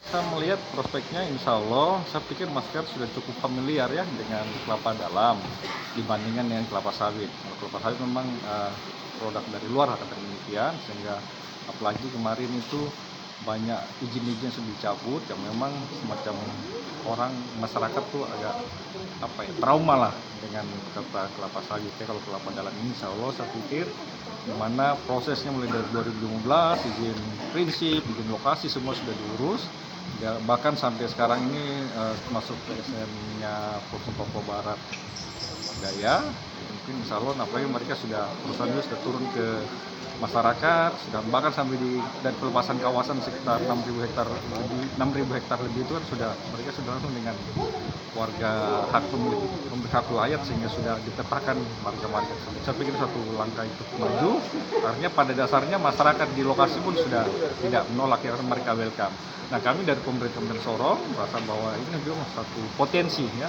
Saya melihat prospeknya insya Allah, saya pikir masyarakat sudah cukup familiar ya dengan kelapa dalam dibandingkan dengan kelapa sawit. Kalau kelapa sawit memang produk dari luar kata demikian, sehingga apalagi kemarin itu banyak izin-izin sudah dicabut yang memang semacam orang masyarakat tuh agak trauma lah dengan kata kelapa sawit. Kalau kelapa dalam ini insya Allah saya pikir dimana prosesnya mulai dari 2015 izin prinsip, izin lokasi semua sudah diurus. Ya, bahkan sampai sekarang ini masuk ke SM-nya Provinsi Papua Barat Daya, mungkin insya Allah apalagi mereka perusahaan itu sudah turun ke masyarakat, sudah bahkan sampai dari pelepasan kawasan sekitar 6.000 hektar lebih itu kan mereka sudah langsung dengan warga pemilik hak wilayah sehingga sudah dipetakan marga-marga. Saya pikir satu langkah itu maju, artinya pada dasarnya masyarakat di lokasi pun sudah tidak menolak, ya mereka welcome. Nah, kami dari pemerintah Sorong merasa bahwa ini juga satu potensi ya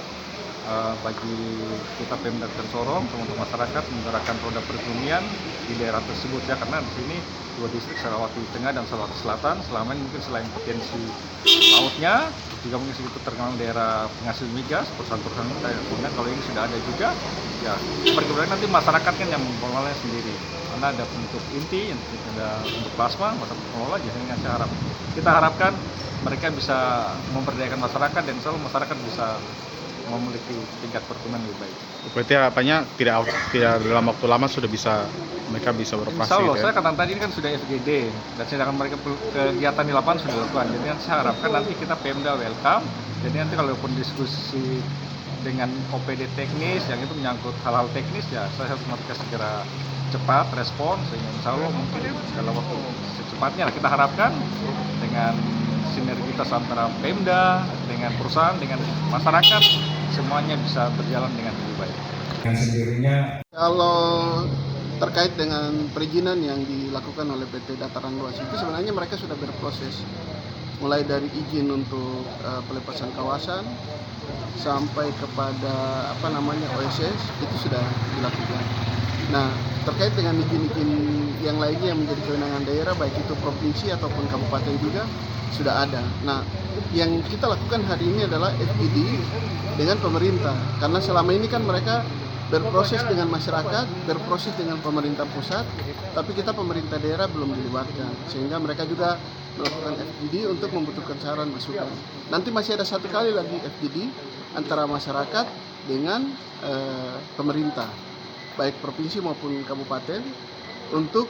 bagi kita Pemda Sorong untuk masyarakat menggerakkan roda perekonomian di daerah tersebut ya, karena di sini dua distrik Sarawati Tengah dan Sarawati Selatan selama ini mungkin selain potensi lautnya juga mungkin sedikit terkenal daerah penghasil migas, perusahaan-perusahaan kayak kalau ini sudah ada juga ya, perkebunan nanti masyarakat kan yang mengelolanya sendiri, karena ada untuk inti, ada untuk plasma, masa pengelola. Jadi kita harapkan mereka bisa memberdayakan masyarakat dan selalu masyarakat bisa memiliki tingkat pertumbuhan lebih baik. Berarti harapannya tidak dalam waktu lama sudah mereka bisa beroperasi. Insya Allah, saya katakan tadi ini kan sudah FGD dan sedangkan mereka kegiatan di lapangan sudah dilakukan. Jadi saya harapkan nanti kita Pemda welcome. Jadi nanti kalau pun diskusi dengan OPD teknis yang itu menyangkut hal-hal teknis ya, saya harus mereka segera cepat respon sehingga insya Allah mungkin dalam waktu secepatnya kita harapkan dengan sinergitas antara Pemda dengan perusahaan dengan masyarakat semuanya bisa berjalan dengan lebih baik. Dengan sendirinya. Kalau terkait dengan perizinan yang dilakukan oleh PT Dataran Luas itu sebenarnya mereka sudah berproses mulai dari izin untuk pelepasan kawasan sampai kepada OSS itu sudah dilakukan. Nah, terkait dengan izin-izin yang lainnya yang menjadi kewenangan daerah baik itu provinsi ataupun kabupaten juga sudah ada. Nah, yang kita lakukan hari ini adalah FGD dengan pemerintah, karena selama ini kan mereka berproses dengan masyarakat, berproses dengan pemerintah pusat, tapi kita pemerintah daerah belum dilibatkan, sehingga mereka juga melakukan FGD untuk membutuhkan saran masukan. Nanti masih ada satu kali lagi FGD antara masyarakat dengan pemerintah, baik provinsi maupun kabupaten, untuk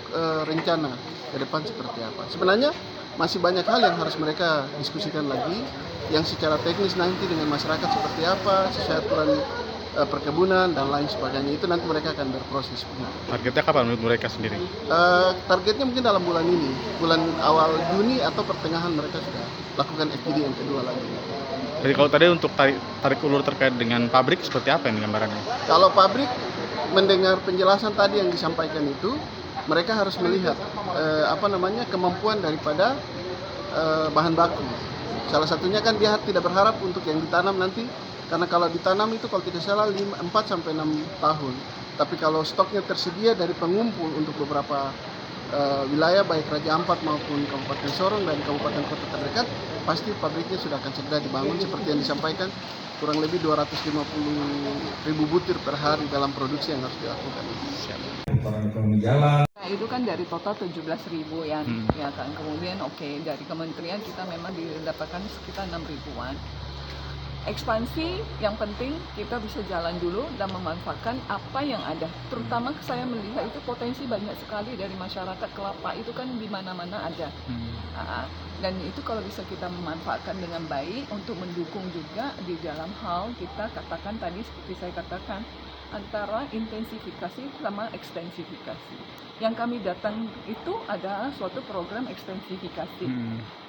rencana ke depan seperti apa. Sebenarnya masih banyak hal yang harus mereka diskusikan lagi, yang secara teknis nanti dengan masyarakat seperti apa, sesuai aturan perkebunan dan lain sebagainya, itu nanti mereka akan berproses. Targetnya kapan menurut mereka sendiri? Targetnya mungkin dalam bulan ini, bulan awal Juni atau pertengahan mereka sudah lakukan FGD yang kedua lagi. Jadi kalau tadi untuk tarik ulur terkait dengan pabrik seperti apa ini gambarannya? Kalau pabrik, mendengar penjelasan tadi yang disampaikan itu, mereka harus melihat kemampuan daripada bahan baku. Salah satunya kan dia tidak berharap untuk yang ditanam nanti, karena kalau ditanam itu kalau tidak salah 4-6 tahun. Tapi kalau stoknya tersedia dari pengumpul untuk beberapa wilayah baik Raja Ampat maupun Kabupaten Sorong dan kabupaten kota terdekat, pasti pabriknya sudah akan segera dibangun seperti yang disampaikan, kurang lebih 250.000 butir per hari dalam produksi yang harus dilakukan. Ekonomi jalan. Nah, itu kan dari total 17.000 ya kan. Kemudian dari kementerian kita memang didapatkan sekitar 6.000-an. Ekspansi yang penting kita bisa jalan dulu dan memanfaatkan apa yang ada. Terutama saya melihat itu potensi banyak sekali dari masyarakat kelapa itu kan di mana-mana ada. Dan itu kalau bisa kita memanfaatkan dengan baik untuk mendukung juga di dalam hal kita katakan tadi seperti saya katakan antara intensifikasi sama ekstensifikasi. Yang kami datang itu adalah suatu program ekstensifikasi,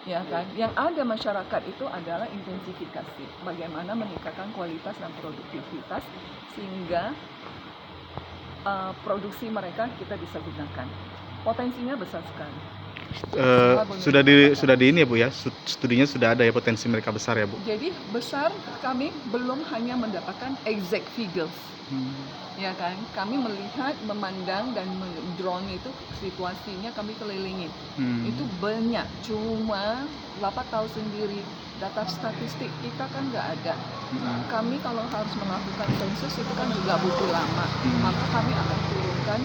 ya kan? Yang ada masyarakat itu adalah intensifikasi. Bagaimana meningkatkan kualitas dan produktivitas sehingga produksi mereka kita bisa gunakan. Potensinya besar sekali. sudah di ini ya Bu ya, studinya sudah ada ya, potensi mereka besar ya Bu. Jadi besar, kami belum hanya mendapatkan exact figures, ya kan? Kami melihat, memandang dan drone itu situasinya kami kelilingin. Itu banyak, cuma Bapak tahu sendiri data statistik kita kan nggak ada. Kami kalau harus melakukan sensus itu kan juga butuh lama, maka kami akan turunkan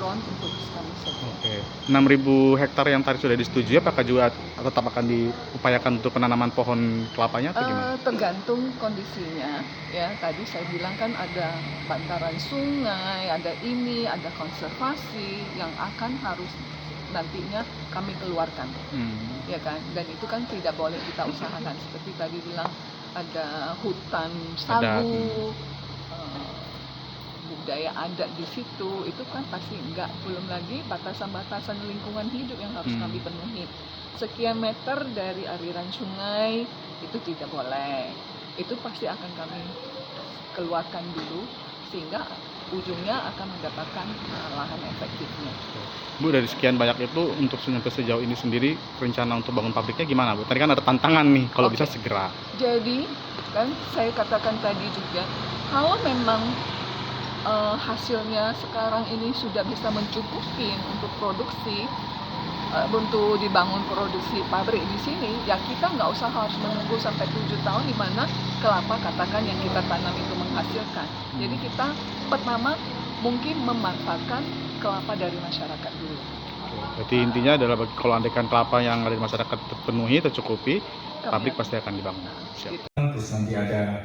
drone untuk kami sensus. Oke. 6.000 hektar yang tadi sudah disetujui, apakah juga tetap akan diupayakan untuk penanaman pohon kelapanya atau gimana? Tergantung kondisinya, ya. Tadi saya bilang kan ada bantaran sungai, ada ini, ada konservasi yang akan harus nantinya kami keluarkan, ya kan. Dan itu kan tidak boleh kita usahakan. Seperti tadi bilang ada hutan sagu, budaya adat di situ, itu kan pasti enggak. Belum lagi batasan-batasan lingkungan hidup yang harus kami penuhi. Sekian meter dari aliran sungai itu tidak boleh. Itu pasti akan kami keluarkan dulu sehingga ujungnya akan mendapatkan lahan efektifnya. Bu, dari sekian banyak itu untuk sampai sejauh ini sendiri rencana untuk bangun pabriknya gimana Bu? Tadi kan ada tantangan nih, kalau bisa segera. Jadi kan saya katakan tadi juga, kalau memang hasilnya sekarang ini sudah bisa mencukupi untuk produksi, untuk dibangun produksi pabrik di sini, ya kita nggak usah harus menunggu sampai 7 tahun di mana kelapa katakan yang kita tanam itu menghasilkan. Jadi kita pertama mungkin memanfaatkan kelapa dari masyarakat dulu. Berarti intinya adalah kalau andaikan kelapa yang ada di masyarakat terpenuhi, tercukupi, pabrik pasti akan dibangun. Siap. Terus nanti ada